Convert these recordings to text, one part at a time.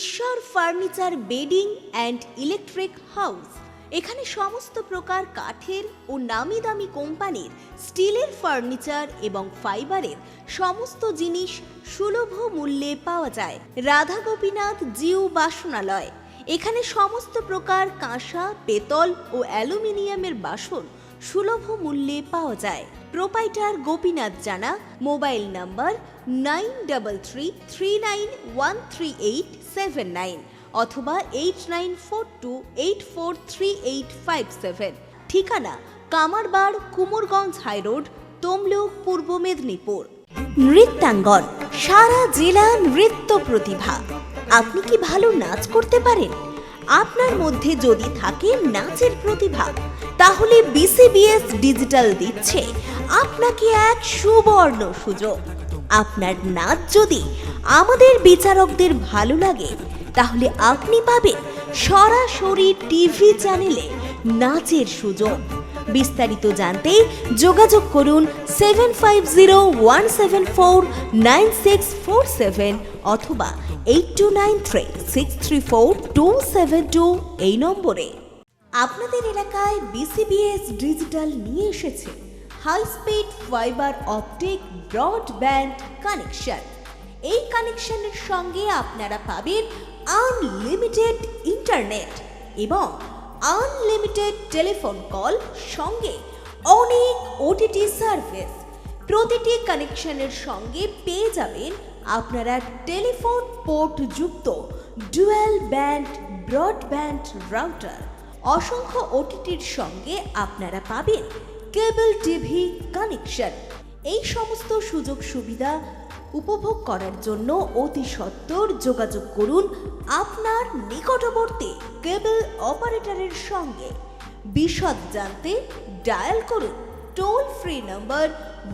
ঈশ্বর furniture bedding and electric house. এখানে সমস্ত প্রকার কাঠের ও নামি দামি কোম্পানির স্টিলের ফার্নিচার এবং ফাইবারের সমস্ত জিনিস সুলভ মূল্যে পাওয়া যায়। রাধা গোপীনাথ জিউ বাসনালয়। এখানে সমস্ত প্রকার কাঁসা, পেতল ও অ্যালুমিনিয়ামের বাসন সুলভ মূল্যে পাওয়া যায়। প্রোপাইটার গোপীনাথ জানা। মোবাইল নাম্বার 9333913879 অথবা 8942843857। ঠিকানা কামারবাড়, কুমোরগঞ্জ হাইরোড, তমলুক, পূর্ব মেদিনীপুর। নৃত্যাঙ্গন, সারা জেলা নৃত্য প্রতিভা। আপনি কি ভালো নাচ করতে পারেন? আপনার মধ্যে যদি থাকে নাচের প্রতিভা, তাহলে বিসিবিএস ডিজিটাল দিচ্ছে আপনাকে এক সুবর্ণ সুযোগ। আপনার নাচ যদি আমাদের বিচারকদের ভালো লাগে, তাহলে আপনি পাবেন সরাসরি টিভি চ্যানেলে নাচের সুযোগ। বিস্তারিত জানতে যোগাযোগ করুন 7501749647 অথবা 8293634272 এই নম্বরে। আপনাদের এলাকায় বিসিবিএস ডিজিটাল নিয়ে এসেছে high speed fibre optic broadband connection. এই কানেকশনের সঙ্গে আপনারা পাবেন আনলিমিটেড ইন্টারনেট এবং আনলিমিটেড টেলিফোন কল, সঙ্গে অনেক ওটিটি সার্ভিস। প্রতিটি কানেকশনের সঙ্গে পেয়ে যাবেন আপনারা টেলিফোন পোর্ট যুক্ত ডুয়াল ব্যান্ড ব্রডব্যান্ড রাউটার। অসংখ্য ওটিটির সঙ্গে আপনারা পাবেন কেবল টিভি কানেকশন। এই সমস্ত সুযোগ সুবিধা উপভোগ করার জন্য অতি সত্বর যোগাযোগ করুন আপনার নিকটবর্তী কেবল অপারেটরের সঙ্গে। বিশদ জানতে ডায়াল করুন টোল ফ্রি নম্বর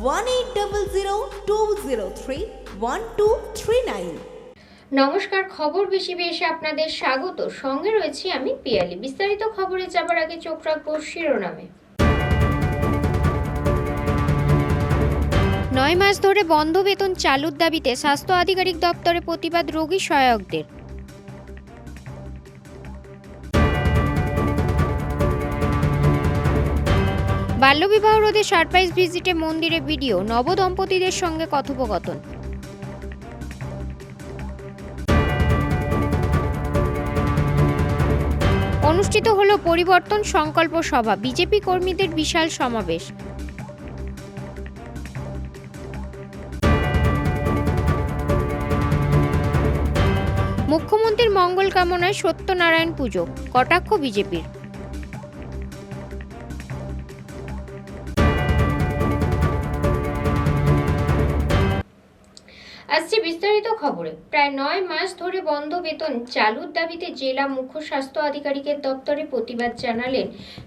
1800203139। নমস্কার, খবর বিসিবিএসে আপনাদের স্বাগত। সঙ্গে রয়েছি আমি পিয়ালি। বিস্তারিত খবরে যাবার আগে চোখ রাখবো শিরোনামে। 9 মাস ধরে বন্ধ বেতন চালুর দাবিতে স্বাস্থ্য আধিকারিক দপ্তরে প্রতিবাদ রোগী সহায়কদের। বাল্যবিবাহ রোধে সারপ্রাইজ ভিজিটে মন্দিরে ভিডিও, নবদম্পতিদের সঙ্গে কথোপকথন। অনুষ্ঠিত হলো পরিবর্তন সংকল্প সভা, বিজেপি কর্মীদের বিশাল সমাবেশ। মুখ্যমন্ত্রীর মঙ্গল কামনায় সত্যনারায়ণ পুজো, কটাক্ষ বিজেপির। আসছে বিস্তারিত খবরে। প্রায় 9 মাস ধরে বন্ধ বেতন চালুর দাবিতে জেলা মুখ্য স্বাস্থ্য আধিকারিকের দপ্তরে প্রতিবাদ জানালেন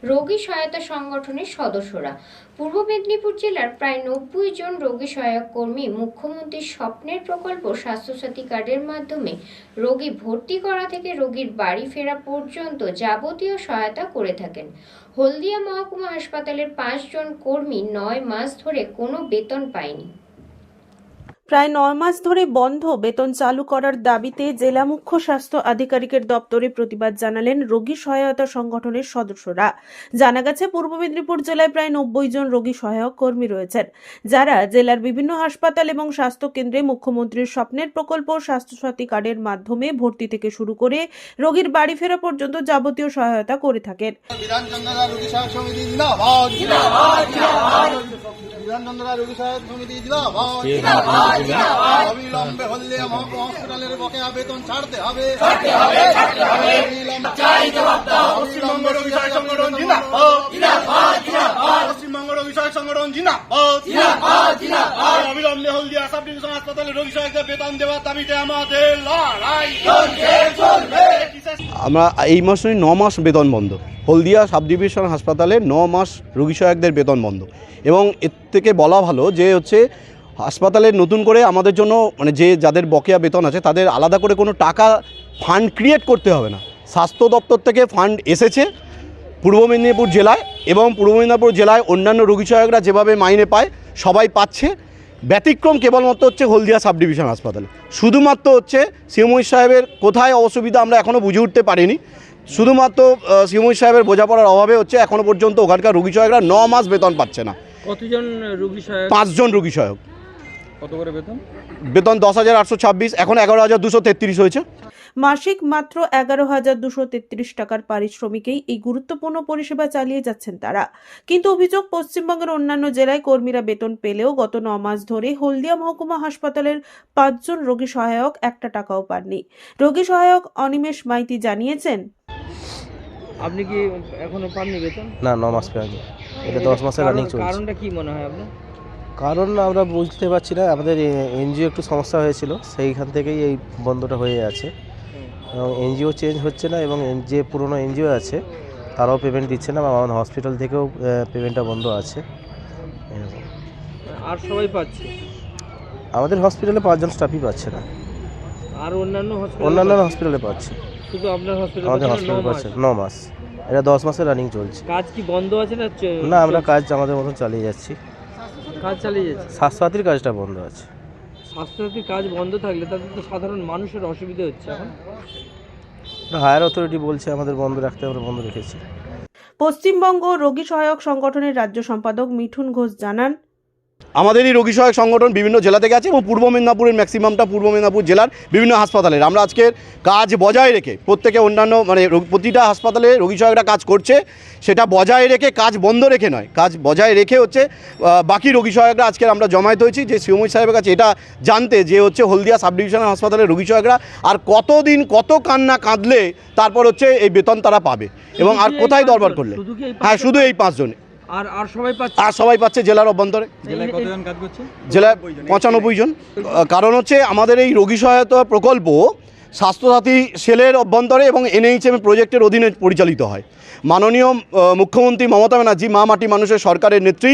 রোগী সহায়তা সংগঠনের সদস্যরা। পূর্ব মেদিনীপুর জেলার প্রায় 90 জন রোগী সহায়ক কর্মী মুখ্যমন্ত্রীর স্বপ্নের প্রকল্প স্বাস্থ্যসাথী কার্ডের মাধ্যমে রোগী ভর্তি করা থেকে রোগীর বাড়ি ফেরা পর্যন্ত যাবতীয় সহায়তা করে থাকেন। হলদিয়া মহকুমা হাসপাতালের 5 জন কর্মী 9 মাস ধরে কোনো বেতন পায়নি। প্রায় 9 মাস ধরে বন্ধ বেতন চালু করার দাবিতে জেলা মুখ্য স্বাস্থ্য আধিকারিকের দপ্তরে প্রতিবাদ জানালেন রোগী সহায়তা সংগঠনের সদস্যরা। জানা গেছে, পূর্ব মেদিনীপুর জেলায় প্রায় 90 জন রোগী সহায়ক কর্মী রয়েছেন, যারা জেলার বিভিন্ন হাসপাতাল এবং স্বাস্থ্য কেন্দ্রে মুখ্যমন্ত্রীর স্বপ্নের প্রকল্প স্বাস্থ্যসাথী কার্ডের মাধ্যমে ভর্তি থেকে শুরু করে রোগীর বাড়ি ফেরা পর্যন্ত যাবতীয় সহায়তা করে থাকেন। অবিলম্বে হলদিয়া মহকুমা হসপিটালের বকেয়া বেতন ছাড়তে হবে। পশ্চিমবঙ্গ রোগী সহায়ক সংগঠন জিন্দাবাদ, পশ্চিমবঙ্গ রোগী সহায়ক সংগঠন জিন্দাবাদ। অবিলম্বে হলদিয়া সাব ডিভিশন হাসপাতালে রোগী সহায়কদের বেতন দেওয়ার দাবিতে আমাদের লড়াই চলবে। আমরা এই মাসে 9 মাস বেতন বন্ধ। হলদিয়া সাব ডিভিশন হাসপাতালে 9 মাস রোগী সহায়কদের বেতন বন্ধ। এবং এর থেকে বলা ভালো যে হাসপাতালে নতুন করে আমাদের জন্য যাদের বকেয়া বেতন আছে তাদের আলাদা করে কোনো টাকা ফান্ড ক্রিয়েট করতে হবে না। স্বাস্থ্য দপ্তর থেকে ফান্ড এসেছে পূর্ব মেদিনীপুর জেলায়, এবং পূর্ব মেদিনীপুর জেলায় অন্যান্য রোগী সহায়করা যেভাবে মাইনে পায় সবাই পাচ্ছে। ব্যতিক্রম কেবলমাত্র হচ্ছে হলদিয়া সাব ডিভিশন হাসপাতালে। শুধুমাত্র হচ্ছে সিএমওই সাহেবের কোথায় অসুবিধা আমরা এখনও বুঝে উঠতে পারিনি। শুধুমাত্র সিএমওই সাহেবের বোঝাপড়ার অভাবে হচ্ছে এখনও পর্যন্ত ওখানকার রোগী সহায়করা 9 মাস বেতন পাচ্ছে না। কতজন রোগী সহায়ক? 5 জন রোগী সহায়ক। কত করে বেতন? বেতন 10,826, এখন 11,233 হয়েছে। মাসিক মাত্র 11,233 টাকার পারিশ্রমিকেই এই গুরুত্বপূর্ণ পরিষেবা চালিয়ে যাচ্ছেন তারা। কিন্তু অভিযোগ, পশ্চিমবঙ্গের অন্যান্য জেলায় কর্মীরা বেতন পেলেও গত 9 মাস ধরে হলদিয়া মহকুমা হাসপাতালের 5 জন রোগী সহায়ক 1 টাকাও পাননি। রোগী সহায়ক অনিমেষ মাইতি জানিয়েছেন, আপনি কি এখনো পাননি বেতন? না, 9 মাস পাইনি। এটা 10 মাসের রানিং চলছে। কারণটা কি মনে হয় আপনার? কারণ আমরা বুঝতে পারছি না, আমাদের এনজিও একটু সমস্যা হয়েছিল, সেইখান থেকেই এই বন্ধটা হয়ে আছে। এবং এনজিও চেঞ্জ হচ্ছে না, এবং যে পুরনো এনজিও আছে তারাও পেমেন্ট দিচ্ছে না, বা আমাদের হসপিটাল থেকেও পেমেন্টটা বন্ধ আছে। এরকম। আর সবাই পাচ্ছে? আমাদের হসপিটালে 5 জন স্টাফই পাচ্ছে না, আর অন্যান্য হসপিটালে পাচ্ছে। শুধু আপনার হসপিটালে? আমাদের হসপিটালে পাচ্ছে 9 মাস। এটা 10 মাসের রানিং চলছে। কাজ কি বন্ধ আছে না? না, আমরা কাজ আমাদের মতন চালিয়ে যাচ্ছি। কাজ চালিয়ে যাচ্ছে। স্বাস্থ্যসাথীর কাজটা বন্ধ আছে। স্বাস্থ্যসাথীর কাজ বন্ধ থাকলে তাদের তো সাধারণ মানুষের অসুবিধা হচ্ছে এখন। হায়ার অথরিটি বলছে আমাদের বন্ধ রাখতে, আমরা বন্ধ রেখেছি। পশ্চিমবঙ্গ রোগী সহায়ক সংগঠনের রাজ্য সম্পাদক মিঠুন ঘোষ জানান, আমাদের এই রোগী সহায়ক সংগঠন বিভিন্ন জেলা থেকে আছে এবং পূর্ব মেদিনীপুরের ম্যাক্সিমামটা পূর্ব মেদিনীপুর জেলার বিভিন্ন হাসপাতালের। আমরা আজকের কাজ বজায় রেখে প্রত্যেকে অন্যান্য প্রতিটা হাসপাতালে রোগী সহায়করা কাজ করছে, সেটা বজায় রেখে, কাজ বন্ধ রেখে নয়, কাজ বজায় রেখে হচ্ছে বাকি রোগী সহায়করা আজকের আমরা জমায়েত হয়েছি যে সিএমওই সাহেবের কাছে এটা জানতে যে হচ্ছে হলদিয়া সাব ডিভিশনাল হাসপাতালের রোগী সহায়করা আর কতদিন কত কান্না কাঁদলে তারপর হচ্ছে এই বেতন তারা পাবে এবং আর কোথায় দরবার করলে। হ্যাঁ, শুধু এই 5 জন। আর সবাই পাচ্ছে? আর সবাই পাচ্ছে জেলার অভ্যন্তরে। জেলায় কতজন কাজ করছে? জেলায় 95 জন। কারণ হচ্ছে আমাদের এই রোগী সহায়তা প্রকল্প স্বাস্থ্যসাথী সেলের অভ্যন্তরে এবং এনএইচএম প্রজেক্টের অধীনে পরিচালিত হয়। মাননীয় মুখ্যমন্ত্রী মমতা ব্যানার্জি, মা মাটি মানুষের সরকারের নেত্রী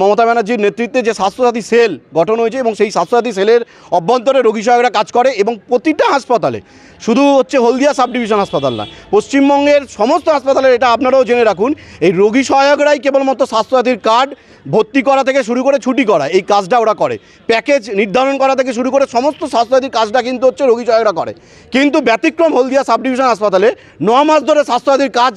মমতা ব্যানার্জির নেতৃত্বে যে স্বাস্থ্যসাথী সেল গঠন হয়েছে এবং সেই স্বাস্থ্যসাথী সেলের অভ্যন্তরে রোগী সহায়করা কাজ করে এবং প্রতিটা হাসপাতালে, শুধু হচ্ছে হলদিয়া সাব ডিভিশন হাসপাতাল না, পশ্চিমবঙ্গের সমস্ত হাসপাতালের, এটা আপনারাও জেনে রাখুন, এই রোগী সহায়করাই কেবলমাত্র স্বাস্থ্যসাথীর কার্ড ভর্তি করা থেকে শুরু করে ছুটি করা, এই কাজটা ওরা করে। প্যাকেজ নির্ধারণ করা থেকে শুরু করে সমস্ত স্বাস্থ্যসাথীর কাজটা কিন্তু হচ্ছে রোগী সহায়করা করে। কিন্তু ব্যতিক্রম হলদিয়া সাব ডিভিশন হাসপাতালে 9 মাস ধরে স্বাস্থ্যসাথীর কাজ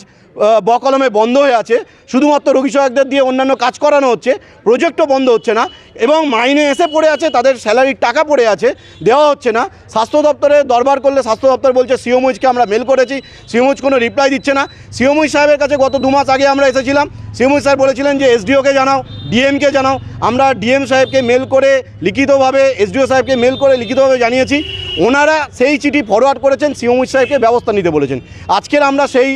বকলমে বন্ধ হয়ে আছে। শুধুমাত্র রোগী সহায়কদের দিয়ে অন্যান্য কাজ করানো হচ্ছে, প্রজেক্টও বন্ধ হচ্ছে না এবং মাইনে এসে পড়ে আছে, তাদের স্যালারির টাকা পড়ে আছে, দেওয়া হচ্ছে না। স্বাস্থ্য দপ্তরে দরবার করলে স্বাস্থ্য দপ্তর বলছে সিএমওইচকে আমরা মেল করেছি, সিএমওইচ কোনো রিপ্লাই দিচ্ছে না। সিএমওই সাহেবের কাছে গত 2 মাস আগে আমরা এসেছিলাম, সিএমওই সাহেব বলেছিলেন যে এসডিওকে জানাও, ডিএমকে জানাও। আমরা ডিএম সাহেবকে মেল করে লিখিতভাবে, এসডিও সাহেবকে মেল করে লিখিতভাবে জানিয়েছি। ওনারা সেই চিঠি ফরওয়ার্ড করেছেন, সিএমওই সাহেবকে ব্যবস্থা নিতে বলেছেন। আজকের আমরা সেই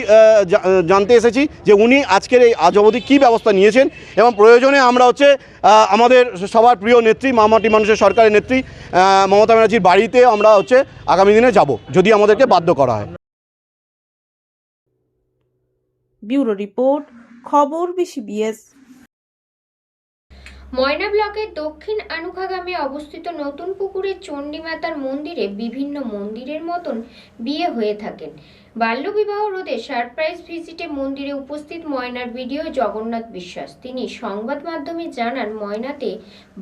জানতে এসেছি যে উনি আজকের এই আজ অবধি কী ব্যবস্থা নিয়েছেন এবং প্রয়োজনে আমরা হচ্ছে আমাদের সবার প্রিয় নেত্রী, মা মাটি মানুষের সরকারের নেত্রী মমতা ব্যানার্জির বাড়িতে আমরা হচ্ছে আগামী দিনে যাব, যদি আমাদেরকে বাধ্য করা হয়। ব্যুরো রিপোর্ট, খবর বিসিবিএস। ময়না ব্লকের দক্ষিণ আনুখাগ্রামে অবস্থিত নতুন পুকুরের চণ্ডীমাতার মন্দিরে বিভিন্ন মন্দিরের মতন বিয়ে হয়ে থাকেন। বাল্যবিবাহ রোধে সারপ্রাইজ ভিজিটে মন্দিরে উপস্থিত ময়নার ভিডিও জগন্নাথ বিশ্বাস। তিনি সংবাদ মাধ্যমে জানান, ময়নাতে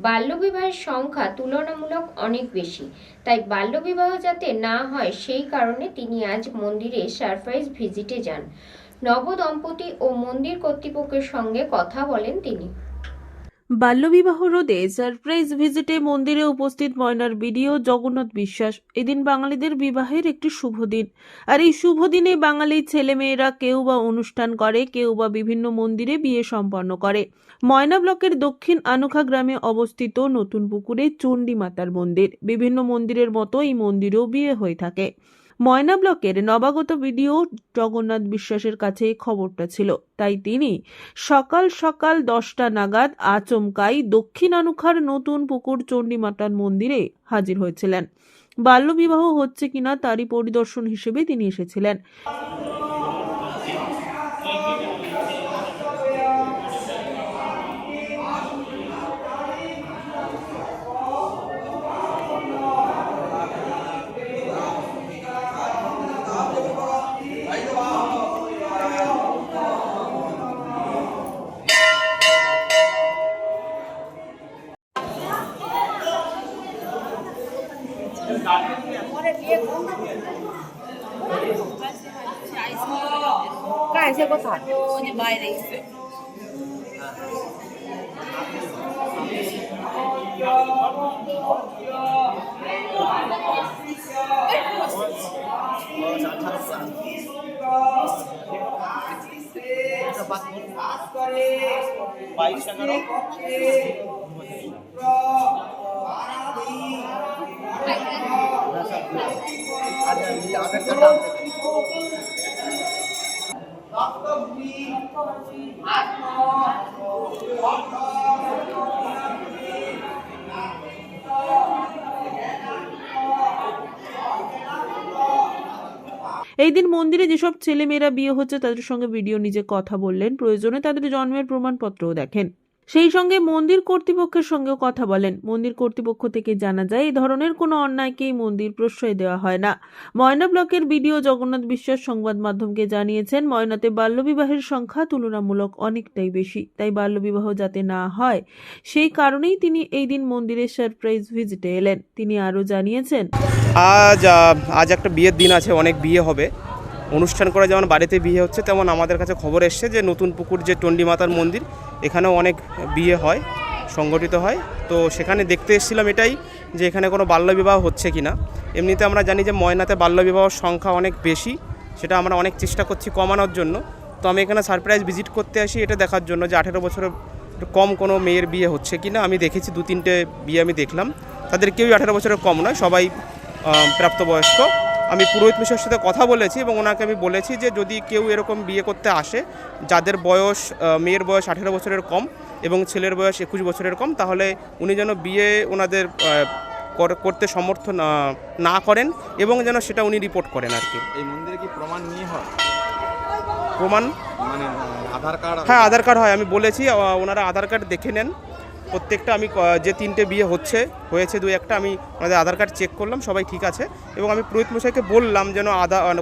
বাল্যবিবাহের সংখ্যা তুলনামূলক অনেক বেশি, তাই বাল্যবিবাহ যাতে না হয় সেই কারণে তিনি আজ মন্দিরে সারপ্রাইজ ভিজিটে যান। নবদম্পতি ও মন্দির কর্তৃপক্ষের সঙ্গে কথা বলেন তিনি। বাল্যবিবাহ রোধে সারপ্রাইজ ভিজিটে মন্দিরে উপস্থিত ময়নার ভিডিও জগন্নাথ বিশ্বাস। এদিন বাঙালিদের বিবাহের একটি শুভ দিন, আর এই শুভ দিনে বাঙালি ছেলেমেয়েরা কেউ বা অনুষ্ঠান করে, কেউ বা বিভিন্ন মন্দিরে বিয়ে সম্পন্ন করে। ময়না ব্লকের দক্ষিণ আনুখা গ্রামে অবস্থিত নতুন পুকুরে চণ্ডী মাতার মন্দির। বিভিন্ন মন্দিরের মতো এই মন্দিরেও বিয়ে হয়ে থাকে। ময়না ব্লকের নবাগত ভিডিও জগন্নাথ বিশ্বাসের কাছে খবরটা ছিল, তাই তিনি সকাল সকাল 10টা নাগাদ আচমকাই দক্ষিণ আনুখার নতুন পুকুর চণ্ডী মাতার মন্দিরে হাজির হয়েছিলেন। বাল্যবিবাহ হচ্ছে কিনা তারই পরিদর্শন হিসেবে তিনি এসেছিলেন। সে কোথায়? ওই যে বাইরে। এই দিন মন্দিরে যেসব ছেলেমেয়েরা বিয়ে হচ্ছে তাদের সঙ্গে ভিডিও নিজে কথা বললেন, প্রয়োজনে তাদের জন্মের প্রমাণপত্রও দেখেন। সেই সঙ্গে মন্দির কর্তৃপক্ষের সঙ্গেও কথা বলেন। মন্দির কর্তৃপক্ষ থেকে জানা যায় এই ধরনের কোনো অন্যায়কেই মন্দির প্রশ্রয় দেওয়া হয় না। ময়না ব্লকের বিডিও জগন্নাথ বিশ্বাস সংবাদ মাধ্যমকে জানিয়েছেন, ময়নাতে বাল্যবিবাহের সংখ্যা তুলনামূলক অনেকটাই বেশি, তাই বাল্যবিবাহ যাতে না হয় সেই কারণেই তিনি এই দিন মন্দিরে সারপ্রাইজ ভিজিটে এলেন। তিনি আরও জানিয়েছেন, আজ একটা বিয়ের দিন আছে, অনেক বিয়ে হবে। অনুষ্ঠান করে যেমন বাড়িতে বিয়ে হচ্ছে, তেমন আমাদের কাছে খবর এসছে যে নতুন পুকুর যে চণ্ডী মাতার মন্দির, এখানেও অনেক বিয়ে হয়, সংগঠিত হয়। তো সেখানে দেখতে এসেছিলাম এটাই যে এখানে কোনো বাল্যবিবাহ হচ্ছে কি না। এমনিতে আমরা জানি যে ময়নাতে বাল্যবিবাহর সংখ্যা অনেক বেশি, সেটা আমরা অনেক চেষ্টা করছি কমানোর জন্য। তো আমি এখানে সারপ্রাইজ ভিজিট করতে আসি এটা দেখার জন্য যে 18 বছরের কম কোনো মেয়ের বিয়ে হচ্ছে কি না। আমি দেখেছি 2-3টে বিয়ে আমি দেখলাম, তাদের কেউই 18 বছরের কম নয়, সবাই প্রাপ্তবয়স্ক। আমি পুরোহিত মিশ্রের সাথে কথা বলেছি এবং ওনাকে আমি বলেছি যে যদি কেউ এরকম বিয়ে করতে আসে যাদের বয়স, মেয়ের বয়স 18 বছরের কম এবং ছেলের বয়স 21 বছরের কম, তাহলে উনি যেন বিয়ে ওনাদের করতে সমর্থন না করেন এবং যেন সেটা উনি রিপোর্ট করেন আর কি। এই মন্দিরে কি প্রমাণ নিয়ে হয়? প্রমাণ মানে আধার কার্ড? হ্যাঁ, আধার কার্ড হয়। আমি বলেছি ওনারা আধার কার্ড দেখে নেন প্রত্যেকটা। আমি যে 3টে বিয়ে হয়েছে 2-1টা আমি ওনাদের আধার কার্ড চেক করলাম, সবাই ঠিক আছে। এবং আমি পুরোহিত মশাইকে বললাম যেন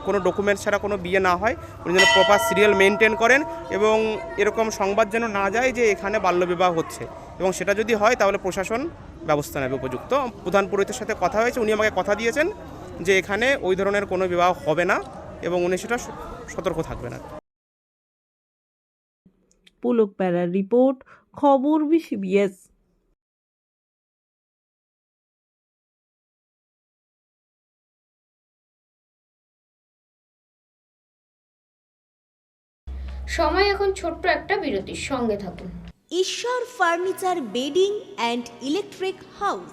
কোনো ডকুমেন্টস ছাড়া কোনো বিয়ে না হয়, উনি যেন প্রপার সিরিয়াল মেনটেন করেন এবং এরকম সংবাদ যেন না যায় যে এখানে বাল্যবিবাহ হচ্ছে, এবং সেটা যদি হয় তাহলে প্রশাসন ব্যবস্থা নেবে উপযুক্ত। প্রধান পুরোহিতের সাথে কথা হয়েছে, উনি আমাকে কথা দিয়েছেন যে এখানে ওই ধরনের কোনো বিবাহ হবে না এবং উনি সেটা সতর্ক থাকবেন। পুলক প্যারার রিপোর্ট, খবর BCBS। সময় এখন ছোট্ট একটা বিরতির, সঙ্গে থাকুন। ঈশ্বর furniture bedding and electric house,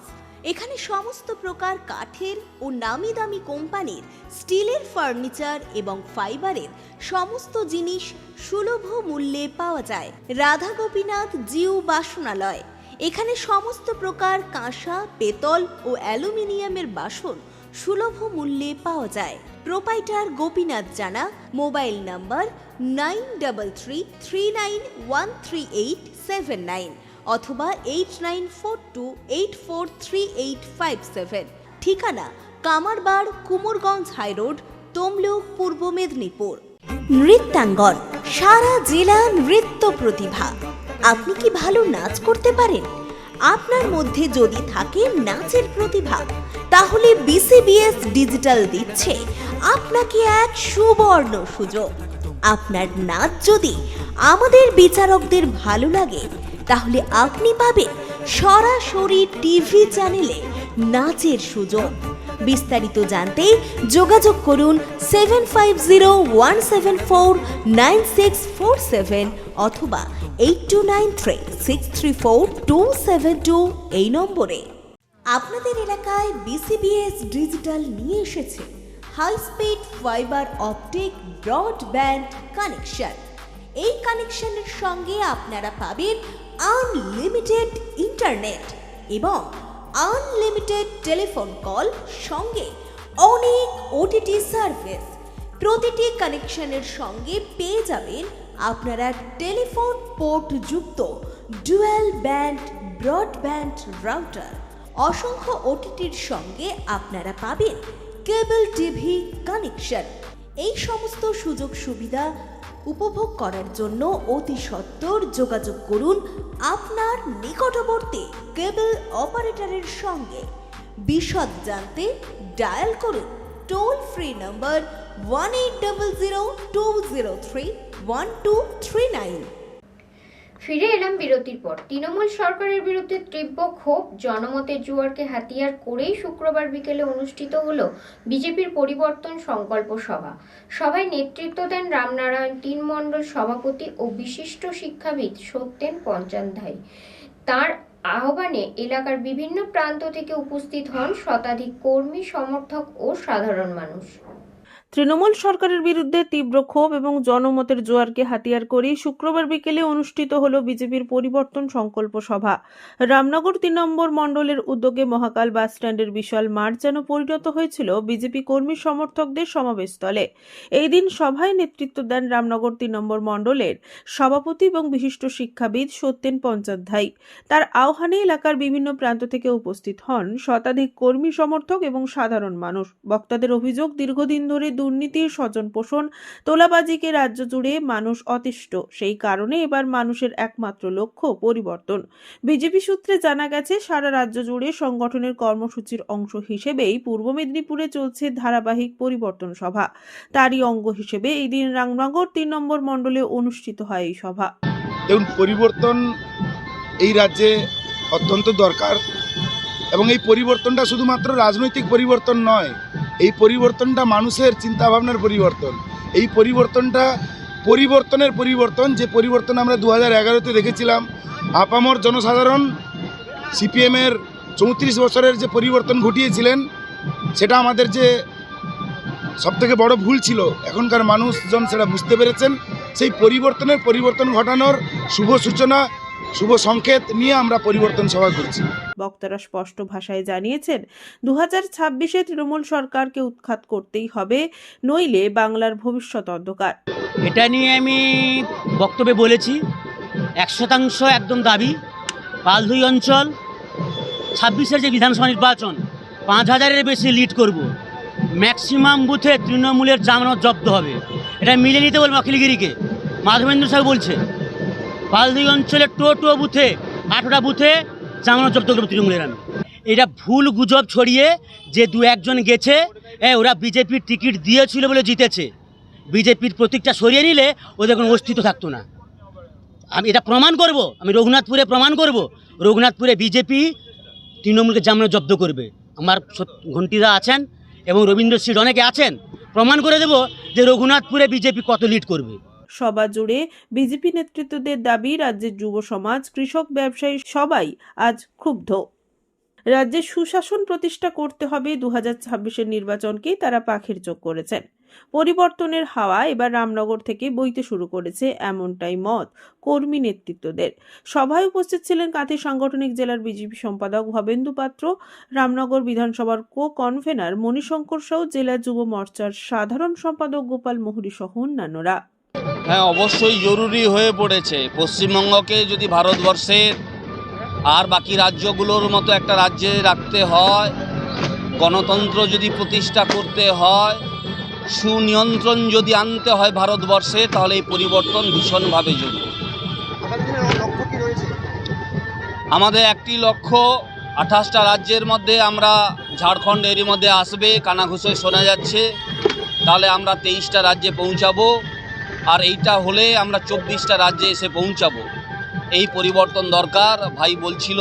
এখানে সমস্ত প্রকার কাঠের ও নামি দামি কোম্পানির স্টিলের ফার্নিচার এবং ফাইবারের সমস্ত জিনিস সুলভ মূল্যে পাওয়া যায়। রাধা গোপীনাথ জিউ বাসনালয়, এখানে সমস্ত প্রকার কাঁসা, পেতল ও অ্যালুমিনিয়ামের বাসন সুলভ মূল্যে পাওয়া যায়। প্রোপাইটার গোপীনাথ জানা, মোবাইল নাম্বার 9333913879 অথবা 8942843857। ঠিকানা কামারবাড়, কুমোরগঞ্জ হাইরোড, তমলুক, পূর্ব মেদিনীপুর। নৃত্যাঙ্গন, সারা জেলা নৃত্য প্রতিভা। আপনি কি ভালো নাচ করতে পারেন? আপনার মধ্যে যদি থাকে নাচের প্রতিভা, তাহলে BCBS ডিজিটাল দিচ্ছে আপনাকে এক সুবর্ণ সুযোগ। আপনার নাচ যদি আমাদের বিচারকদের ভালো লাগে, তাহলে আপনি পাবেন সরাসরি টিভি চ্যানেলে নাচের সুযোগ। বিস্তারিত জানতে যোগাযোগ করুন 7501749647 অথবা 8293634272 এই নম্বরে। আপনাদের এলাকায় BCBS ডিজিটাল নিয়ে এসেছে high speed fibre optic broadband connection. এই কানেকশনের সঙ্গে আপনারা পাবেন আনলিমিটেড ইন্টারনেট এবং আনলিমিটেড টেলিফোন কল, সঙ্গে অনেক OTT সার্ভিস। প্রতিটি কানেকশনের সঙ্গে পেয়ে যাবেন আপনারা টেলিফোন পোর্ট যুক্ত ডুয়াল ব্যান্ড ব্রডব্যান্ড রাউটার। অসংখ্য OTTর সঙ্গে আপনারা পাবেন কেবল টিভি কানেকশন। এই সমস্ত সুযোগ সুবিধা উপভোগ করার জন্য অতি সত্বর যোগাযোগ করুন আপনার নিকটবর্তী কেবল অপারেটরের সঙ্গে। বিশদ জানতে ডায়াল করুন টোল ফ্রি নম্বর 180020 96031239। ফিরে এলাম বিরতির পর। তৃণমূল সরকারের বিরুদ্ধে তীব্র ক্ষোভ, জনমতের জোয়ারকে হাতিয়ার করেই শুক্রবার বিকেলে অনুষ্ঠিত হলো বিজেপির পরিবর্তন সংকল্প সভা। সভায় নেতৃত্ব দেন রামনারায়ণ ৩ মণ্ডল সভাপতি ও বিশিষ্ট শিক্ষাবিদ সত্যেন পঞ্চান্ধাই। তার আহ্বানে এলাকার বিভিন্ন প্রান্ত থেকে উপস্থিত হন শতাধিক কর্মী, সমর্থক ও সাধারণ মানুষ। তৃণমূল সরকারের বিরুদ্ধে তীব্র ক্ষোভ এবং জনমতের জোয়ারকে হাতিয়ার করেই শুক্রবার বিকেলে অনুষ্ঠিত হল বিজেপির পরিবর্তন সংকল্প সভা। রামনগর ৩ নম্বর মণ্ডলের উদ্যোগে মহাকাল বাস স্ট্যান্ডের বিশাল মাঠ যেন পরিণত হয়েছিল বিজেপি কর্মী সমর্থকদের সমাবেশস্থলে। এই দিন সভায় নেতৃত্ব দেন রামনগর ৩ নম্বর মণ্ডলের সভাপতি এবং বিশিষ্ট শিক্ষাবিদ সত্যেন পঞ্চান্ধাই। তার আহ্বানে এলাকার বিভিন্ন প্রান্ত থেকে উপস্থিত হন শতাধিক কর্মী সমর্থক এবং সাধারণ মানুষ। বক্তাদের অভিযোগ, দীর্ঘদিন ধরে দুর্নীতি, স্বজন পোষণ, তোলাবাজিকে রাজ্য জুড়ে মানুষ অতিষ্ঠ। সেই কারণে এবার মানুষের একমাত্র লক্ষ্য পরিবর্তন। বিজেপি সূত্রে জানা গেছে, সারা রাজ্য জুড়ে সংগঠনের কর্মসূচির অংশ হিসেবেই পূর্ব মেদিনীপুরে চলছে ধারাবাহিক পরিবর্তন সভা। তারই অঙ্গ হিসেবে এই দিন রামনগর ৩ নম্বর মণ্ডলে অনুষ্ঠিত হয় এই সভা। দেখুন, পরিবর্তন এই রাজ্যে অত্যন্ত দরকার এবং এই পরিবর্তনটা শুধুমাত্র রাজনৈতিক পরিবর্তন নয়, এই পরিবর্তনটা মানুষের চিন্তাভাবনার পরিবর্তন। এই পরিবর্তনটা পরিবর্তনের পরিবর্তন, যে পরিবর্তন আমরা 2011-তে দেখেছিলাম। আপামর জনসাধারণ সিপিএমের 34 বছরের যে পরিবর্তন ঘটিয়েছিলেন, সেটা আমাদের যে সবথেকে বড় ভুল ছিল, এখনকার মানুষজন সেটা বুঝতে পেরেছেন। সেই পরিবর্তন ঘটানোর শুভ সূচনা, শুভ সংকেত নিয়ে আমরা পরিবর্তন সভা করছি। বক্তারা স্পষ্ট ভাষায় জানিয়েছেন, 2026-এ তৃণমূল সরকারকে উৎখাত করতেই হবে, নইলে বাংলার ভবিষ্যৎ অন্ধকার। এটা নিয়ে আমি বক্তব্যে বলেছি, 100% একদম দাবি। পালধুই অঞ্চল 26-এর যে বিধানসভা নির্বাচন 5000-এর বেশি লিড করব। ম্যাক্সিমাম বুথে তৃণমূলের জামানত জব্দ হবে। এটা মিলে নিতে বলবো অখিলগিরিকে। মাধবেন্দ্র সাহেব বলছে পালধুই অঞ্চলের টোটো বুথে 8টা বুথে জামানত জব্দ করবো তৃণমূলের। আমি এটা ভুল গুজব ছড়িয়ে যে 2-1 গেছে, ওরা বিজেপির টিকিট দিয়েছিল বলে জিতেছে, বিজেপির প্রতীকটা সরিয়ে নিলে ওদের কোনো অস্তিত্ব থাকতো না। আমি এটা প্রমাণ করব, আমি রঘুনাথপুরে প্রমাণ করব, রঘুনাথপুরে বিজেপি তৃণমূলকে জামানত জব্দ করবে। আমার ঘণ্টিরা আছেন এবং রবীন্দ্র সিট অনেকে আছেন, প্রমাণ করে দেব যে রঘুনাথপুরে বিজেপি কত লিড করবে। সভা জুড়ে বিজেপি নেতৃত্বদের দাবি, রাজ্যের যুব সমাজ, কৃষক, ব্যবসায়ী সবাই আজ ক্ষুব্ধ। রাজ্যে সুশাসন প্রতিষ্ঠা করতে হবে, 2026-এর নির্বাচনকেই তারা পাখির চোখ করেছেন। পরিবর্তনের হাওয়া এবার রামনগর থেকে বইতে শুরু করেছে, এমনটাই মত কর্মী নেতৃত্বদের। সভায় উপস্থিত ছিলেন কাঁথি সাংগঠনিক জেলার বিজেপি সম্পাদক ভবেন্দু পাত্র, রামনগর বিধানসভার কনভেনার মণিশঙ্কর সহ জেলা যুব মোর্চার সাধারণ সম্পাদক গোপাল মোহরি সহ অন্যান্যরা। হ্যাঁ, অবশ্যই জরুরি হয়ে পড়েছে। পশ্চিমবঙ্গকে যদি ভারতবর্ষের আর বাকি রাজ্যগুলোর মতো একটা রাজ্যে রাখতে হয়, গণতন্ত্র যদি প্রতিষ্ঠা করতে হয়, সুনিয়ন্ত্রণ যদি আনতে হয় ভারতবর্ষে, তাহলে এই পরিবর্তন ভীষণভাবে জরুরি। আমাদের একটি লক্ষ্য, 28টা রাজ্যের মধ্যে আমরা, ঝাড়খণ্ড এরই মধ্যে আসবে, কানাঘুষোয় শোনা যাচ্ছে, তাহলে আমরা 23টা রাজ্যে পৌঁছাবো। আর এইটা হলে আমরা 24টা রাজ্যে এসে পৌঁছাবো। এই পরিবর্তন দরকার। ভাই বলছিল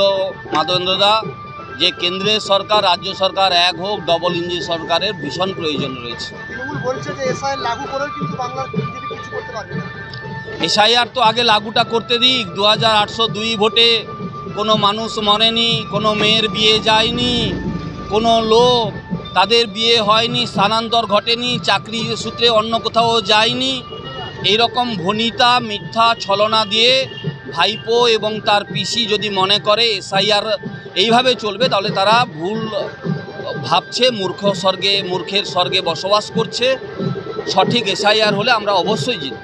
মাধবেন্দ্রদা যে কেন্দ্রের সরকার, রাজ্য সরকার এক হোক, ডবল ইঞ্জিন সরকারের ভীষণ প্রয়োজন রয়েছে। এসআইআর তো আগে লাগুটা করতে দিক। 2802 ভোটে কোনো মানুষ মরেনি, কোনো মেয়ের বিয়ে যায়নি, কোনো লোক তাদের বিয়ে হয়নি, স্থানান্তর ঘটেনি, চাকরি সূত্রে অন্য কোথাও যায়নি। এইরকম ভনিতা, মিথ্যা ছলনা দিয়ে ভাইপো এবং তার পিসি যদি মনে করে এসআইআর এইভাবে চলবে, তাহলে তারা ভুল ভাবছে, মূর্খের স্বর্গে বসবাস করছে। সঠিক এসআইআর হলে আমরা অবশ্যই জিতব।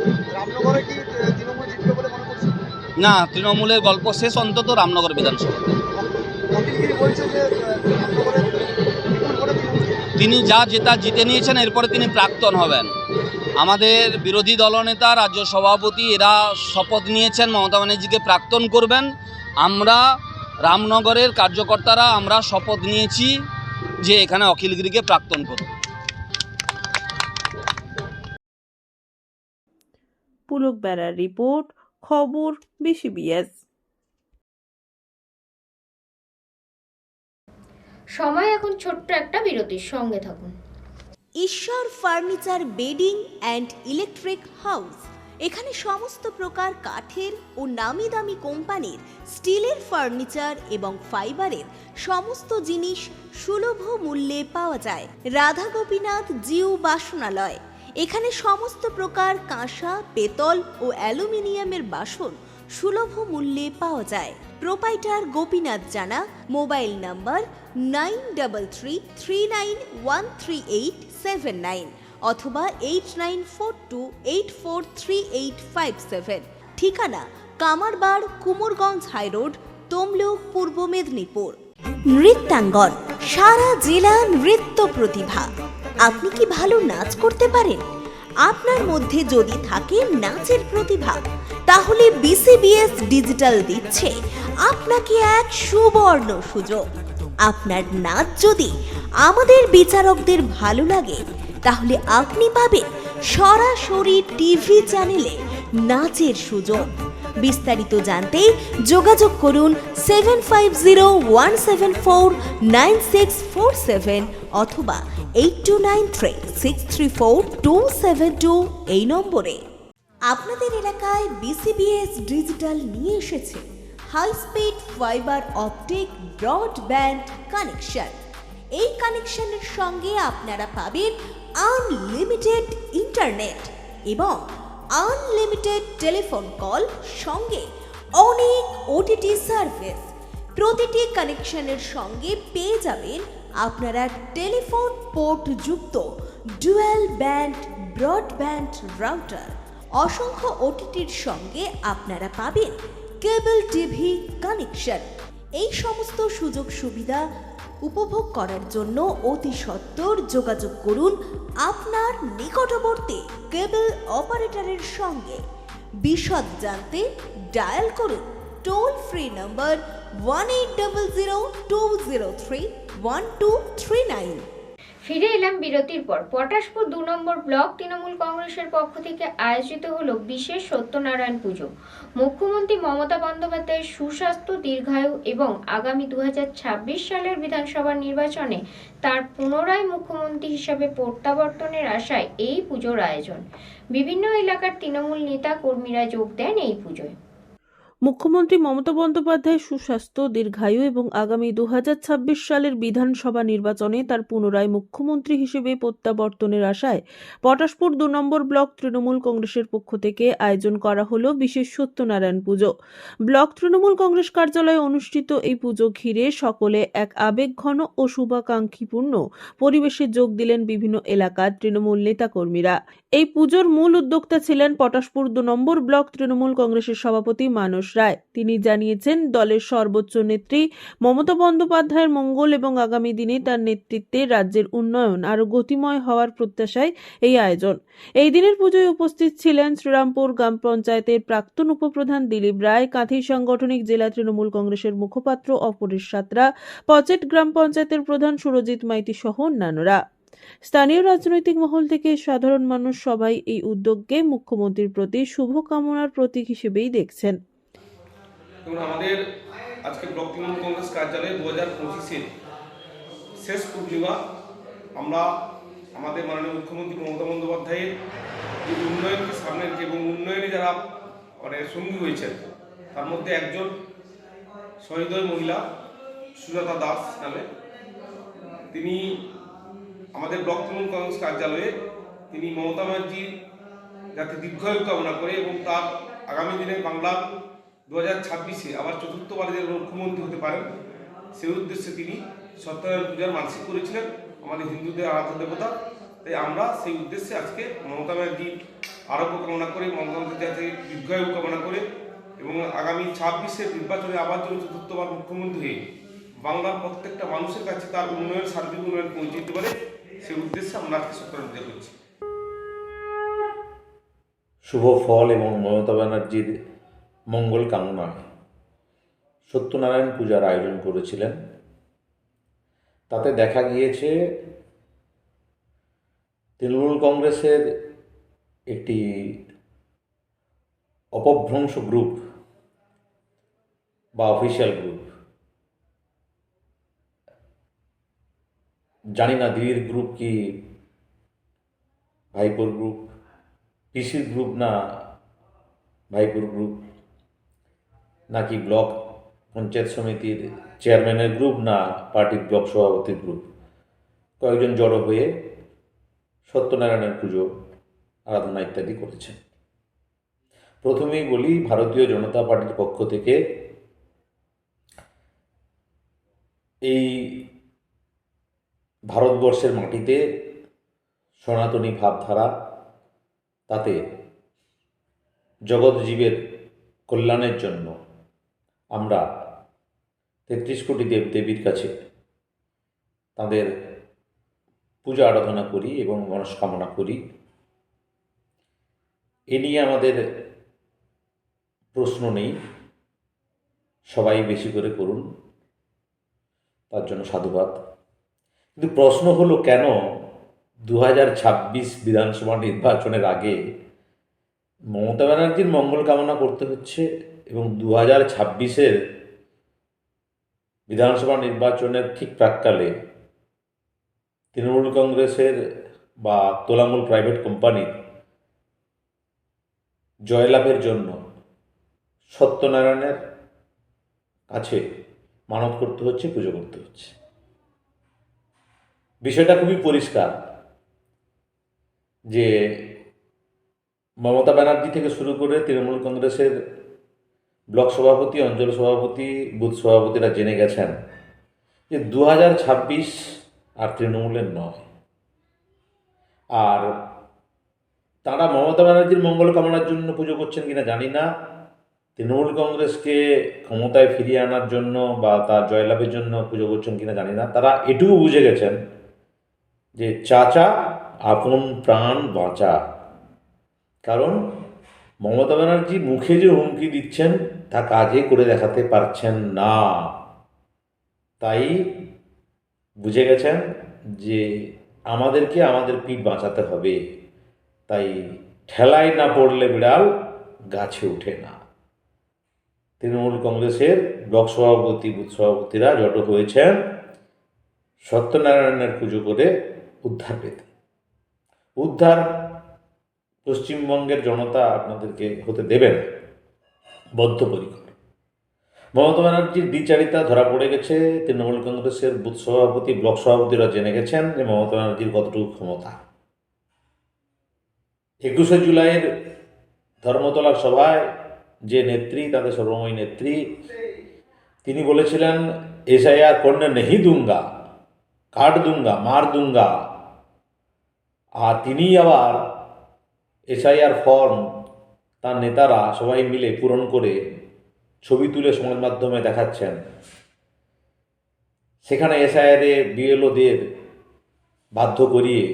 না, তৃণমূলের গল্প শেষ, অন্তত রামনগর বিধানসভা। তিনি যা জেতা জিতে নিয়েছেন, এরপরে তিনি প্রাক্তন হবেন। আমাদের বিরোধী দলনেতা, রাজ্য সভাপতি, এরা শপথ নিয়েছেন মমতা ব্যানার্জিকে প্রাক্তন করবেন। আমরা রামনগরের কার্যকর্তারা আমরা শপথ নিয়েছি যে এখানে অখিলগিরিকে প্রাক্তন করব। পুলক বেড়ার রিপোর্ট, খবর BCBS। সময় এখন ছোট্ট একটা বিরতির, সঙ্গে থাকুন। ঈশ্বর furniture bedding and electric house, এখানে সমস্ত প্রকার কাঠের ও নামি দামি কোম্পানির স্টিলের ফার্নিচার এবং ফাইবারের সমস্ত জিনিস সুলভ মূল্যে পাওয়া যায়। রাধা গোপীনাথ জিউ বাসনালয়, এখানে সমস্ত প্রকার কাঁসা, পেতল ও অ্যালুমিনিয়ামের বাসন সুলভ মূল্যে পাওয়া যায়। প্রোপাইটার গোপীনাথ জানা, মোবাইল নাম্বার 9333913879 অথবা 8942843857। ঠিকানা কামারবাড়, কুমোরগঞ্জ হাইরোড, তমলুক, পূর্ব মেদিনীপুর। নৃত্যাঙ্গন, সারা জেলা নৃত্য প্রতিভা। আপনি কি ভালো নাচ করতে পারেন? আপনার মধ্যে যদি থাকে নাচের প্রতিভা, তাহলে BCBS ডিজিটাল দিচ্ছে আপনাকে এক সুবর্ণ সুযোগ। আপনার নাচ যদি আমাদের বিচারকদের ভালো লাগে, তাহলে আপনি পাবেন সরাসরি টিভি চ্যানেলে নাচের সুযোগ। বিস্তারিত জানতে যোগাযোগ করুন 7501749647 অথবা 8293634272 এই নম্বরে। আপনাদের এলাকায় BCBS ডিজিটাল নিয়ে এসেছে high speed fibre optic broadband connection. এই কানেকশনের সঙ্গে আপনারা পাবেন আনলিমিটেড ইন্টারনেট এবং আনলিমিটেড টেলিফোন কল, সঙ্গে অনেক OTT সার্ভিস। প্রতিটি কানেকশনের সঙ্গে পেয়ে যাবেন আপনারা টেলিফোন পোর্ট যুক্ত ডুয়াল ব্যান্ড ব্রডব্যান্ড রাউটার। অসংখ্য OTTর সঙ্গে আপনারা পাবেন কেবল টিভি কানেকশন। এই সমস্ত সুযোগ সুবিধা উপভোগ করার জন্য অতি সত্বর যোগাযোগ করুন আপনার নিকটবর্তী কেবল অপারেটরের সঙ্গে। বিশদ জানতে ডায়াল করুন টোল ফ্রি নম্বর 1800203139। ফিরে এলাম বিরতির পর। পটাশপুর 2 নম্বর ব্লক তৃণমূল কংগ্রেসের পক্ষ থেকে আয়োজিত হলো বিশেষ সত্যনারায়ণ পুজো। মুখ্যমন্ত্রী মমতা বন্দ্যোপাধ্যায়ের সুস্বাস্থ্য, দীর্ঘায়ু এবং আগামী 2026 সালের বিধানসভা নির্বাচনে তার পুনরায় মুখ্যমন্ত্রী হিসাবে প্রত্যাবর্তনের আশায় এই পুজোর আয়োজন। বিভিন্ন এলাকার তৃণমূল নেতা কর্মীরা যোগ দেন এই পুজোয়। মুখ্যমন্ত্রী মমতা বন্দ্যোপাধ্যায়ের সুস্বাস্থ্য, দীর্ঘায়ু এবং আগামী 2026 সালের বিধানসভা নির্বাচনে তার পুনরায় মুখ্যমন্ত্রী হিসেবে প্রত্যাবর্তনের আশায় পটাশপুর 2 নম্বর ব্লক তৃণমূল কংগ্রেসের পক্ষ থেকে আয়োজন করা হলো বিশেষ সত্যনারায়ণ পুজো। ব্লক তৃণমূল কংগ্রেস কার্যালয়ে অনুষ্ঠিত এই পুজো ঘিরে সকলে এক আবেগঘন ও শুভাকাঙ্ক্ষীপূর্ণ পরিবেশে যোগ দিলেন বিভিন্ন এলাকার তৃণমূল নেতাকর্মীরা। এই পুজোর মূল উদ্যোক্তা ছিলেন পটাশপুর 2 নম্বর ব্লক তৃণমূল কংগ্রেসের সভাপতি মানস রায়। তিনি জানিয়েছেন, দলের সর্বোচ্চ নেত্রী মমতা বন্দ্যোপাধ্যায়ের মঙ্গল এবং আগামী দিনে তার নেতৃত্বে রাজ্যের উন্নয়ন আরো গতিময় হওয়ার প্রত্যাশায় এই আয়োজন। এই দিনের পুজোয় উপস্থিত ছিলেন শ্রীরামপুর গ্রাম পঞ্চায়েতের প্রাক্তন উপপ্রধান দিলীপ রায়, কাঁথি সাংগঠনিক জেলা তৃণমূল কংগ্রেসের মুখপাত্র অপরেশ সাঁতরা, পচেট গ্রাম পঞ্চায়েতের প্রধান সুরজিৎ মাইতি সহ অন্যান্যরা। স্থানীয় রাজনৈতিক মহল থেকে সাধারণ মানুষ সবাই এই উদ্যোগকে মুখ্যমন্ত্রীর প্রতি শুভকামনার প্রতীক হিসেবেই দেখছেন। আমাদের আজকে ব্লক তৃণমূল কংগ্রেস কার্যালয়ে 2025-এর শেষ পূর্ণিমা আমরা আমাদের মাননীয় মুখ্যমন্ত্রী মমতা বন্দ্যোপাধ্যায়ের যে উন্নয়নকে সামনে রেখে এবং উন্নয়নে যারা সঙ্গী হয়েছেন, তার মধ্যে একজন সহৃদয় মহিলা সুজাতা দাস নামে, তিনি আমাদের ব্লক তৃণমূল কংগ্রেস কার্যালয়ে তিনি মমতা ব্যানার্জির যাতে দীর্ঘায়ু কামনা করে এবং তার আগামী দিনে বাংলার 2026-এ আবার চতুর্থবারের যেন মুখ্যমন্ত্রী হতে পারেন, সেই উদ্দেশ্যে তিনি সত্যনারায়ণ পূজার মানসিক করেছিলেন, আমাদের হিন্দুদের আরাধ্য দেবতা। তাই আমরা সেই উদ্দেশ্যে আজকে মমতা ব্যানার্জির আরোগ্য কামনা করে, মমতা ব্যানার্জি যাতে দীর্ঘায়ু কামনা করে এবং আগামী 26-এর নির্বাচনে আবার যেন চতুর্থবার মুখ্যমন্ত্রী হয়ে বাংলার প্রত্যেকটা মানুষের কাছে তার উন্নয়ন, সার্বিক উন্নয়ন পৌঁছে দিতে পারে, সেই উদ্দেশ্যে আমরা আজকে সত্যনারায়ণ পূজা করছি। শুভ ফল এবং মমতা ব্যানার্জির মঙ্গল কামনায় সত্যনারায়ণ পূজার আয়োজন করেছিলেন। তাতে দেখা গিয়েছে তৃণমূল কংগ্রেসের একটি অপভ্রংশ গ্রুপ বা অফিসিয়াল গ্রুপ, জানি না দিদির গ্রুপ কি ভাইপোর গ্রুপ, পিসির গ্রুপ না ভাইপোর গ্রুপ, নাকি ব্লক পঞ্চায়েত সমিতির চেয়ারম্যানের গ্রুপ না পার্টির ব্লক সভাপতির গ্রুপ, কয়েকজন জড়ো হয়ে সত্যনারায়ণের পুজো আরাধনা ইত্যাদি করেছেন। প্রথমেই বলি, ভারতীয় জনতা পার্টির পক্ষ থেকে এই ভারতবর্ষের মাটিতে সনাতনী ভাবধারা, তাতে জগৎজীবের কল্যাণের জন্য আমরা 33 কোটি দেবদেবীর কাছে তাদের পূজা আরাধনা করি এবং মনস্কামনা করি। এ নিয়ে আমাদের প্রশ্ন নেই, সবাই বেশি করে করুন, তার জন্য সাধুবাদ। কিন্তু প্রশ্ন হলো, কেন 2026 বিধানসভা নির্বাচনের আগে মমতা ব্যানার্জির মঙ্গল কামনা করতে হচ্ছে এবং 2026-এর বিধানসভা নির্বাচনের ঠিক প্রাক্কালে তৃণমূল কংগ্রেসের বা তোলামূল প্রাইভেট কোম্পানির জয়লাভের জন্য সত্যনারায়ণের কাছে মানত করতে হচ্ছে, পুজো করতে হচ্ছে। বিষয়টা খুবই পরিষ্কার যে মমতা ব্যানার্জি থেকে শুরু করে তৃণমূল কংগ্রেসের ব্লক সভাপতি, অঞ্চল সভাপতি, বুথ সভাপতিরা জেনে গেছেন যে 2026 আর তৃণমূলের নয়। আর তারা মমতা ব্যানার্জির মঙ্গল কামনার জন্য পুজো করছেন কিনা জানি না, তৃণমূল কংগ্রেসকে ক্ষমতায় ফিরিয়ে আনার জন্য বা তার জয়লাভের জন্য পুজো করছেন কিনা জানি না। তারা এটুকু বুঝে গেছেন যে চাচা আপন প্রাণ বাঁচা। কারণ মমতা ব্যানার্জি মুখে যে হুমকি দিচ্ছেন তা কাজে করে দেখাতে পারছেন না, তাই বুঝে গেছেন যে আমাদেরকে আমাদের পিঠ বাঁচাতে হবে। তাই ঠেলায় না পড়লে বিড়াল গাছে ওঠে না। তৃণমূল কংগ্রেসের ব্লক সভাপতি, বুথ সভাপতিরা জড়ো হয়েছেন সত্যনারায়ণের পুজো করে উদ্ধার পেতে। উদ্ধার পশ্চিমবঙ্গের জনতা আপনাদেরকে হতে দেবেন, বদ্ধপরিকর। মমতা ব্যানার্জির দ্বিচারিতা ধরা পড়ে গেছে। তৃণমূল কংগ্রেসের বুথ সভাপতি, ব্লক সভাপতিরা জেনে গেছেন যে মমতা ব্যানার্জির কতটুকু ক্ষমতা। 21শে জুলাইয়ের ধর্মতলার সভায় যে নেত্রী, তাদের সর্বময়ী নেত্রী, তিনি বলেছিলেন SIR করনে নেহি দুঙ্গা, কাট দুঙ্গা, মার দুঙ্গা। আর তিনি আবার SIR ফর্ম তার নেতারা সবাই মিলে পূরণ করে ছবি তুলে সমাজ মাধ্যমে দেখাচ্ছেন। সেখানে SIR-এ BLO-দের বাধ্য করিয়ে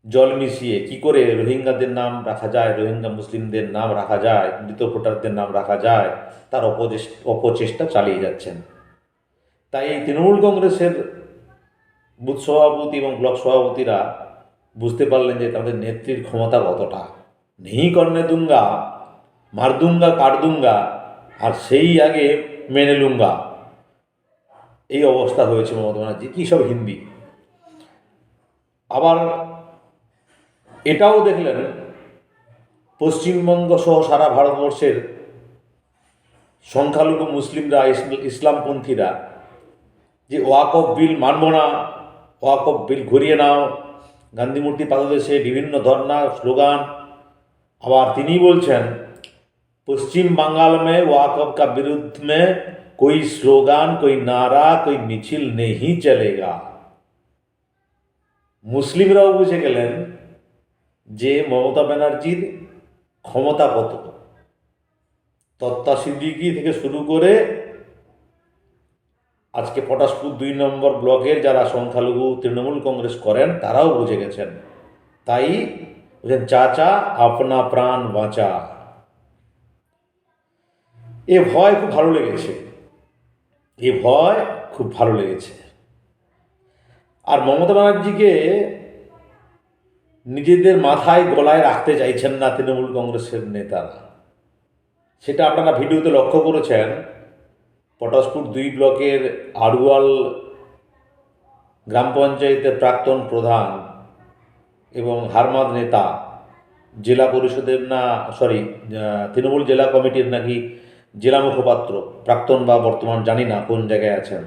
জল মিশিয়ে কি করে রোহিঙ্গাদের নাম রাখা যায়, রোহিঙ্গা মুসলিমদের নাম রাখা যায়, মৃত ভোটারদের নাম রাখা যায়, তার অপচেষ্টা চালিয়ে যাচ্ছেন। তাই তৃণমূল কংগ্রেসের বুথ সভাপতি এবং ব্লক সভাপতিরা বুঝতে পারলেন যে তাদের নেত্রীর ক্ষমতা কতটা। নেই করনে দুঙ্গা, মার দুঙ্গা, কাট দুঙ্গা, আর সেই আগে মেনে লুঙ্গা, এই অবস্থা হয়েছে মমতা ব্যানার্জি। কী সব হিন্দি! আবার এটাও দেখলেন পশ্চিমবঙ্গ সহ সারা ভারতবর্ষের সংখ্যালঘু মুসলিমরা, ইসলামপন্থীরা যে ওয়াকফ বিল মানব না, ওয়াকফ বিল ঘুরিয়ে নাও, গান্ধী মূর্তি পাদদেশে বিভিন্ন ধর্না স্লোগান। আবার তিনি বলছেন পশ্চিম বাঙ্গাল में ওয়াকফ का विरुद्ध में कोई स्लोगान, कोई नारा, कोई मिছিল नहीं चलेगा। মুসলিমরাও বুঝে গেলেন যে মমতা ব্যানার্জির ক্ষমতা কত। তত্ত্বা সিদ্দিকি থেকে শুরু করে আজকে পটাশপুর 2 নম্বর ব্লকের যারা সংখ্যালঘু তৃণমূল কংগ্রেস করেন তারাও বুঝে গেছেন। তাই বলছেন চাচা আপনা প্রাণ বাঁচা। এ ভয় খুব ভালো লেগেছে, এ ভয় খুব ভালো লেগেছে। আর মমতা ব্যানার্জিকে নিজেদের মাথায় গলায় রাখতে চাইছেন না তৃণমূল কংগ্রেসের নেতারা। সেটা আপনারা ভিডিওতে লক্ষ্য করেছেন। পটাশপুর 2 ব্লকের আড়ুয়াল গ্রাম পঞ্চায়েতের প্রাক্তন প্রধান এবং হারমাদ নেতা, জেলা পরিষদের তৃণমূল জেলা কমিটির নাকি জেলা মুখপাত্র, প্রাক্তন বা বর্তমান জানি না কোন জায়গায় আছেন,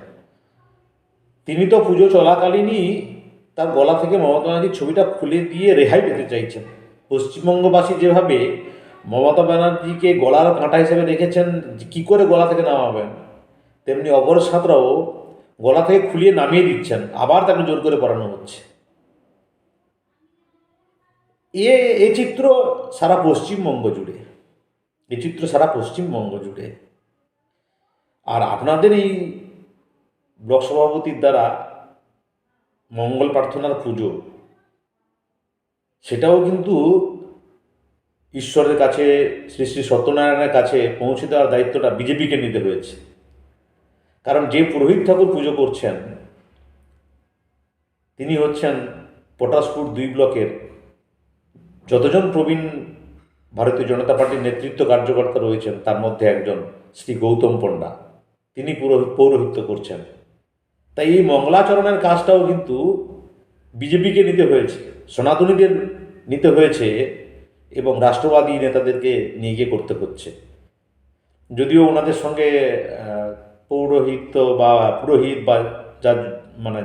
তিনি তো পুজো চলাকালীনই তার গলা থেকে মমতা ব্যানার্জির ছবিটা খুলে দিয়ে রেহাই পেতে চাইছেন। পশ্চিমবঙ্গবাসী যেভাবে মমতা ব্যানার্জিকে গলার কাঁটা হিসেবে রেখেছেন, কি করে গলা থেকে নামাবেন, তেমনি অপর ছাত্রও গলা থেকে খুলিয়ে নামিয়ে দিচ্ছেন, আবার তাকে জোর করে পড়ানো হচ্ছে। এই চিত্র সারা পশ্চিমবঙ্গ জুড়ে, আর আপনাদের এই ব্লক সভাপতির দ্বারা মঙ্গল প্রার্থনার পুজো, সেটাও কিন্তু ঈশ্বরের কাছে, শ্রী শ্রী সত্যনারায়ণের কাছে পৌঁছে দেওয়ার দায়িত্বটা বিজেপিকে নিতে হয়েছে। কারণ যে পুরোহিত ঠাকুর পুজো করছেন তিনি হচ্ছেন পটাশপুর 2 ব্লকের যতজন প্রবীণ ভারতীয় জনতা পার্টির নেতৃত্ব কার্যকর্তা রয়েছেন তার মধ্যে একজন শ্রী গৌতম পণ্ডা, তিনি পৌরোহিত্য করছেন। তাই এই মঙ্গলাচরণের কাজটাও কিন্তু বিজেপিকে নিতে হয়েছে, সনাতনীদের নিতে হয়েছে এবং রাষ্ট্রবাদী নেতাদেরকে নিয়ে গিয়ে করতে হচ্ছে। যদিও ওনাদের সঙ্গে পৌরোহিত্য বা পুরোহিত বা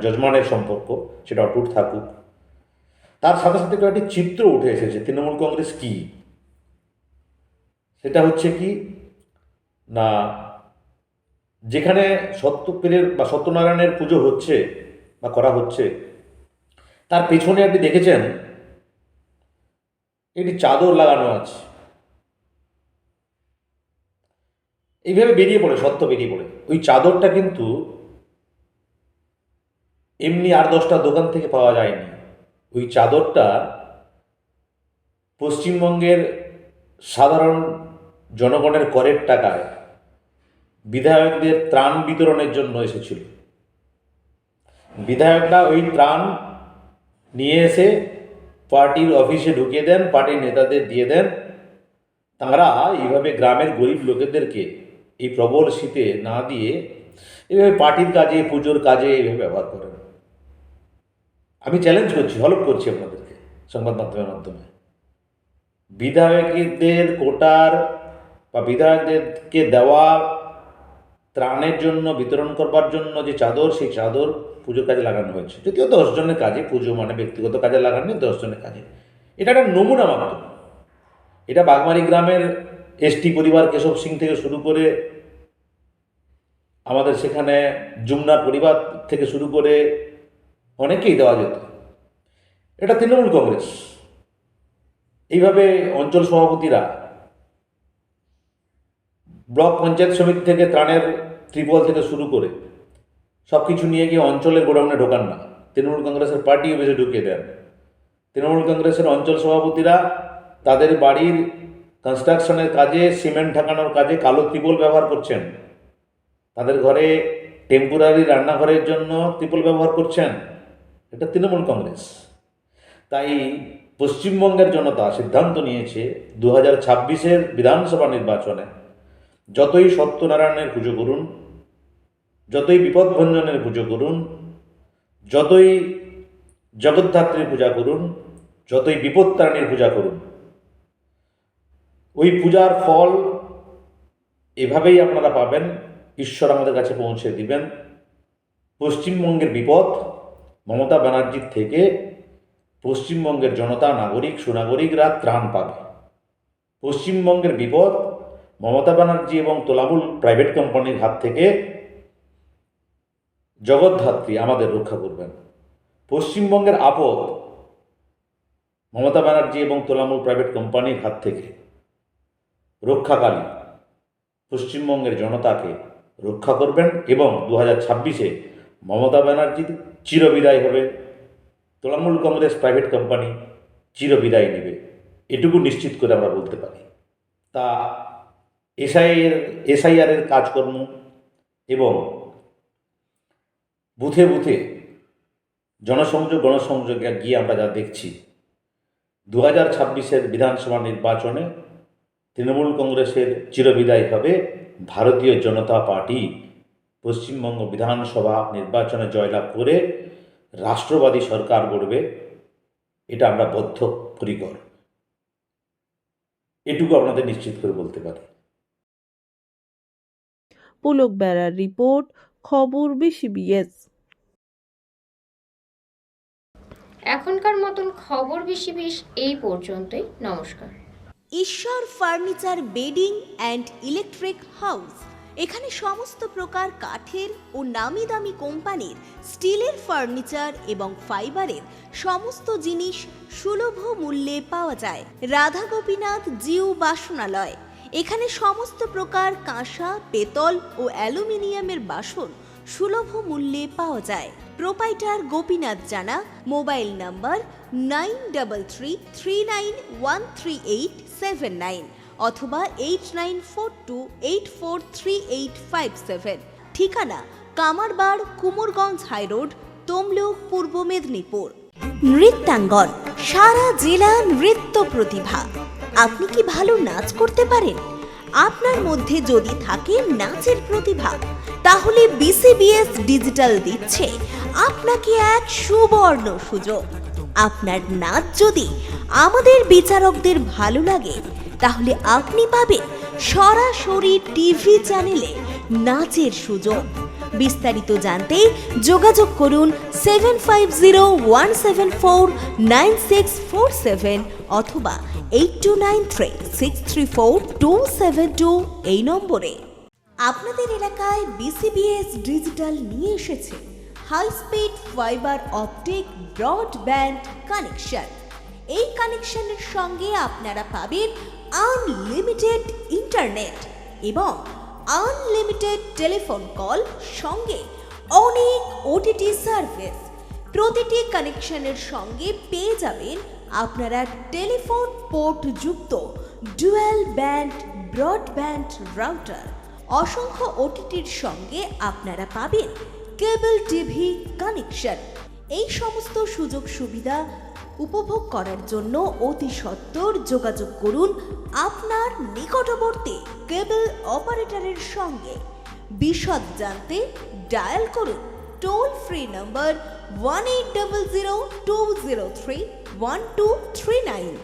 যজমানের সম্পর্ক সেটা অটুট থাকুক, তার সাথে সাথে কয়েকটি চিত্র উঠে এসেছে তৃণমূল কংগ্রেস কি। সেটা হচ্ছে কি না, যেখানে সত্যপীরের বা সত্যনারায়ণের পুজো হচ্ছে বা করা হচ্ছে, তার পেছনে আপনি দেখেছেন একটি চাদর লাগানো আছে। এইভাবে সত্য বেরিয়ে পড়ে। ওই চাদরটা কিন্তু এমনি 8-10টা দোকান থেকে পাওয়া যায়নি। ওই চাদরটা পশ্চিমবঙ্গের সাধারণ জনগণের করের টাকায় বিধায়কদের ত্রাণ বিতরণের জন্য এসেছিল। বিধায়করা ওই ত্রাণ নিয়ে এসে পার্টির অফিসে ঢুকিয়ে দেন, পার্টির নেতাদের দিয়ে দেন। তাঁরা এইভাবে গ্রামের গরিব লোকেদেরকে এই প্রবল শীতে না দিয়ে এইভাবে পার্টির কাজে, পুজোর কাজে এইভাবে ব্যবহার করেন। আমি চ্যালেঞ্জ করছি, হলফ করছি আপনাদেরকে সংবাদ মাধ্যমের মাধ্যমে, বিধায়কদের কোটার বা বিধায়কদেরকে দেওয়া ত্রাণের জন্য, বিতরণ করবার জন্য যে চাদর, সেই চাদর পুজোর কাজে লাগানো হয়েছে। যদিও 10 জনের কাজে, পুজো মানে ব্যক্তিগত কাজে লাগাননি, 10 জনের কাজে। এটা একটা নমুনা মাত্র। এটা বাগমারি গ্রামের এসটি পরিবার কেশব সিং থেকে শুরু করে আমাদের সেখানে জুমনার পরিবার থেকে শুরু করে অনেকেই দেওয়া যেত। এটা তৃণমূল কংগ্রেস। এইভাবে অঞ্চল সভাপতিরা ব্লক পঞ্চায়েত সমিতি থেকে ত্রাণের ত্রিপল থেকে শুরু করে সব কিছু নিয়ে গিয়ে অঞ্চলের গোডাউনে ঢোকান না, তৃণমূল কংগ্রেসের পার্টি অফিসে ঢুকিয়ে দেন। তৃণমূল কংগ্রেসের অঞ্চল সভাপতিরা তাদের বাড়ির কনস্ট্রাকশনের কাজে, সিমেন্ট ঢাকানোর কাজে কালো ত্রিপল ব্যবহার করছেন। তাদের ঘরে টেম্পোরারি রান্নাঘরের জন্য ত্রিপল ব্যবহার করছেন। এটা তৃণমূল কংগ্রেস। তাই পশ্চিমবঙ্গের জনতা সিদ্ধান্ত নিয়েছে 2026-এর বিধানসভা নির্বাচনে যতই সত্যনারায়ণের পুজো করুন, যতই বিপদভঞ্জনের পুজো করুন, যতই জগদ্ধাত্রীর পূজা করুন, যতই বিপত্তারিণীর পূজা করুন, ওই পূজার ফল এভাবেই আপনারা পাবেন। ঈশ্বর আমাদের কাছে পৌঁছে দিবেন। পশ্চিমবঙ্গের বিপদ মমতা ব্যানার্জির থেকে পশ্চিমবঙ্গের জনতা, নাগরিক, সুনাগরিকরা ত্রাণ পাবে। পশ্চিমবঙ্গের বিপদ মমতা ব্যানার্জি এবং তোলামূল প্রাইভেট কোম্পানির হাত থেকে জগদ্ধাত্রী আমাদের রক্ষা করবেন। পশ্চিমবঙ্গের আপদ মমতা ব্যানার্জি এবং তোলামূল প্রাইভেট কোম্পানির হাত থেকে রক্ষাকালী পশ্চিমবঙ্গের জনতাকে রক্ষা করবেন এবং 2026-এ মমতা ব্যানার্জির চিরবিদায় হবে, তৃণমূল কংগ্রেস প্রাইভেট কোম্পানি চিরবিদায় নেবে, এটুকু নিশ্চিত করে আমরা বলতে পারি। তা এসআইআরের কাজকর্ম এবং বুথে বুথে জনসংযোগে গিয়ে আমরা যা দেখছি, 2026 বিধানসভা নির্বাচনে তৃণমূল কংগ্রেসের চিরবিদায় হবে ভারতীয় জনতা পার্টি। পশ্চিমবঙ্গ বিধানসভা নির্বাচনে জয়লাভ করে রাষ্ট্রবাদী সরকার গড়বে, এটা আমরা বদ্ধপরিকর। এটুকু আপনাদের নিশ্চিত করে বলতে পারি। পুলক বেড়ার রিপোর্ট, খবর BCBS। এখনকার মতন খবর BCBS এই পর্যন্তই। নমস্কার। ঈশ্বর furniture bedding and electric house. এখানে সমস্ত প্রকার কাঠের ও নামি দামি কোম্পানির স্টিলের ফার্নিচার এবং ফাইবারের সমস্ত জিনিস সুলভ মূল্যে পাওয়া যায়। রাধা গোপীনাথ জিউ বাসনালয়। এখানে সমস্ত প্রকার কাঁসা, পেতল ও অ্যালুমিনিয়ামের বাসন সুলভ মূল্যে পাওয়া যায়। প্রোপাইটার গোপীনাথ জানা। মোবাইল নাম্বার 9333913879 অথবা 8942843857। ঠিকানা কামারবাড়, কুমোরগঞ্জ হাইরোড, তমলুক, পূর্ব মেদিনীপুর। নৃত্যাঙ্গন, সারা জেলা নৃত্য প্রতিভা। আপনি কি ভালো নাচ করতে পারেন? আপনার মধ্যে যদি থাকে নাচের প্রতিভা, তাহলে BCBS ডিজিটাল দিচ্ছে আপনাকে এক সুবর্ণ সুযোগ। আপনার নাচ যদি আমাদের বিচারকদের ভালো লাগে, তাহলে আপনি পাবেন সরাসরি টিভি চ্যানেলে নাচের সুযোগ। বিস্তারিত জানতে যোগাযোগ করুন 7501749647 অথবা 8293634272 এই নম্বরে। আপনাদের এলাকায় BCBS ডিজিটাল নিয়ে এসেছে high speed fibre optic broadband connection. এই কানেকশনের সঙ্গে আপনারা পাবেন আনলিমিটেড ইন্টারনেট এবং আনলিমিটেড টেলিফোন কল, সঙ্গে অনেক OTT সার্ভিস। প্রতিটি কানেকশনের সঙ্গে পেয়ে যাবেন আপনারা টেলিফোন পোর্ট যুক্ত ডুয়াল ব্যান্ড ব্রডব্যান্ড রাউটার। অসংখ্য OTTর সঙ্গে আপনারা পাবেন কেবল টিভি কানেকশন। এই সমস্ত সুযোগ সুবিধা উপভোগ করার জন্য অতি সত্বর যোগাযোগ করুন আপনার নিকটবর্তী কেবল অপারেটরের সঙ্গে। বিশদ জানতে ডায়াল করুন টোল ফ্রি নম্বর 1800203123 1239।